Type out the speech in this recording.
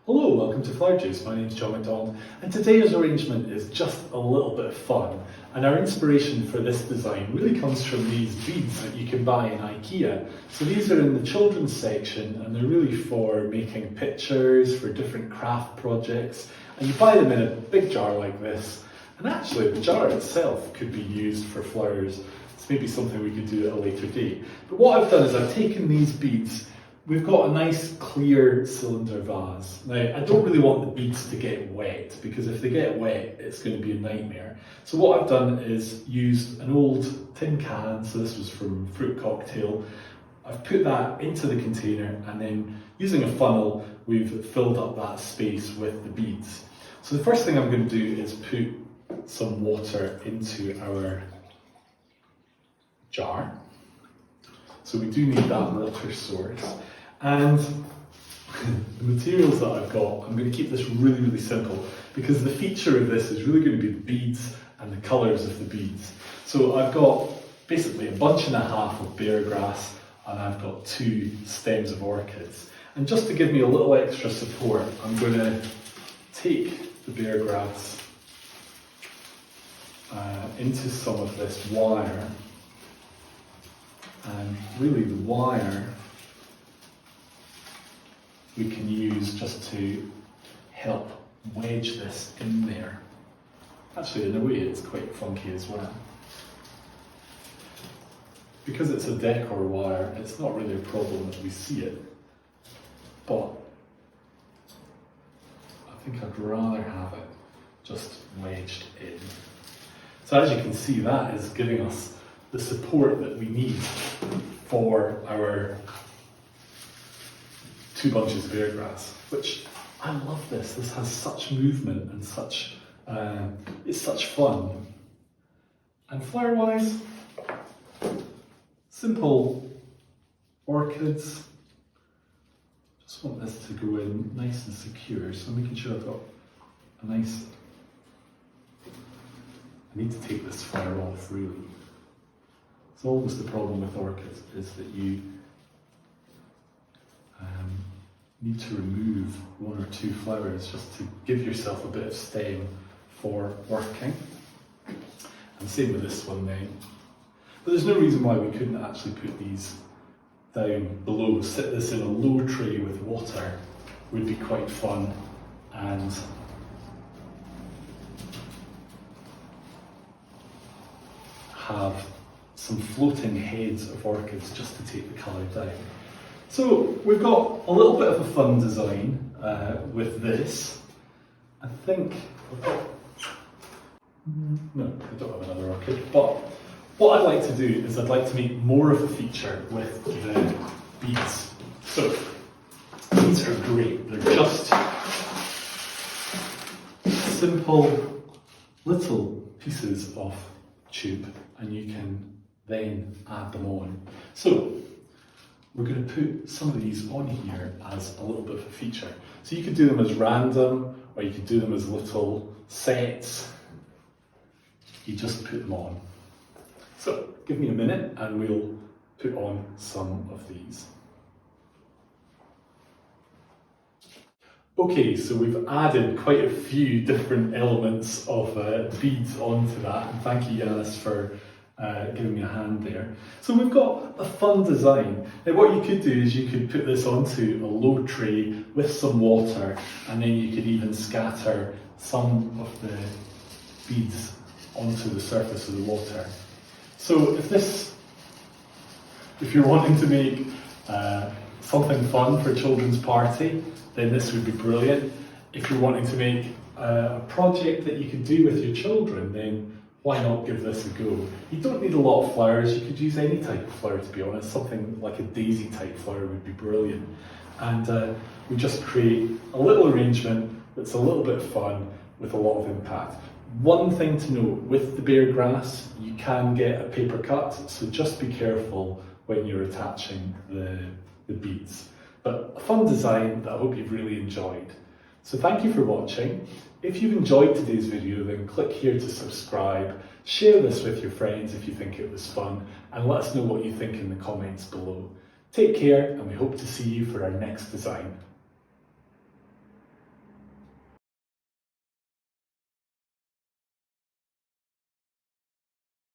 Hello, welcome to Flower Joos. My name is John McDonald, and today's arrangement is just a little bit of fun. And our inspiration for this design really comes from these beads that you can buy in IKEA. So these are in the children's section, and they're really for making pictures, for different craft projects. And you buy them in a big jar like this. And actually, the jar itself could be used for flowers. It's maybe something we could do at a later date. But what I've done is I've taken these beads. We've got a nice clear cylinder vase. Now, I don't really want the beads to get wet, because if they get wet, it's going to be a nightmare. So what I've done is used an old tin can, so this was from Fruit Cocktail. I've put that into the container, and then using a funnel, we've filled up that space with the beads. So the first thing I'm going to do is put some water into our jar. So we do need that water source. And the materials that I've got, I'm going to keep this really, really simple, because the feature of this is really going to be the beads and the colours of the beads. So I've got basically a bunch and a half of beargrass, and I've got 2 stems of orchids. And just to give me a little extra support, I'm going to take the beargrass into some of this wire. And really the wire we can use just to help wedge this in there. Actually, in a way, it's quite funky as well. Because it's a decor wire, it's not really a problem that we see it, but I think I'd rather have it just wedged in. So as you can see, that is giving us the support that we need for our 2 bunches of beargrass, which I love this. This has such movement and such, it's such fun. And flower-wise, simple orchids. Just want this to go in nice and secure, so I'm making sure I've got a nice, I need to take this flower off really. It's always the problem with orchids, is that you need to remove 1 or 2 flowers just to give yourself a bit of stem for working. And same with this one then. But there's no reason why we couldn't actually put these down below. Sit this in a low tray with water would be quite fun, and have some floating heads of orchids just to take the colour down. So we've got a little bit of a fun design with this. I think we've got, no, I don't have another orchid, but what I'd like to do is I'd like to make more of a feature with the beads. So these are great, they're just simple little pieces of tube, and you can then add them on. So we're going to put some of these on here as a little bit of a feature. So you could do them as random, or you could do them as little sets. You just put them on. So give me a minute and we'll put on some of these. Okay, so we've added quite a few different elements of beads onto that, and thank you, Yanis, for giving me a hand there. So we've got a fun design. Now what you could do is you could put this onto a low tray with some water, and then you could even scatter some of the beads onto the surface of the water. So if you're wanting to make something fun for a children's party, then this would be brilliant. If you're wanting to make a project that you could do with your children, then why not give this a go? You don't need a lot of flowers. You could use any type of flower, to be honest. Something like a daisy type flower would be brilliant. And we just create a little arrangement that's a little bit fun with a lot of impact. One thing to note, with the beargrass, you can get a paper cut, so just be careful when you're attaching the beads. But a fun design that I hope you've really enjoyed. So thank you for watching. If you've enjoyed today's video, then click here to subscribe, share this with your friends if you think it was fun, and let us know what you think in the comments below. Take care, and we hope to see you for our next design.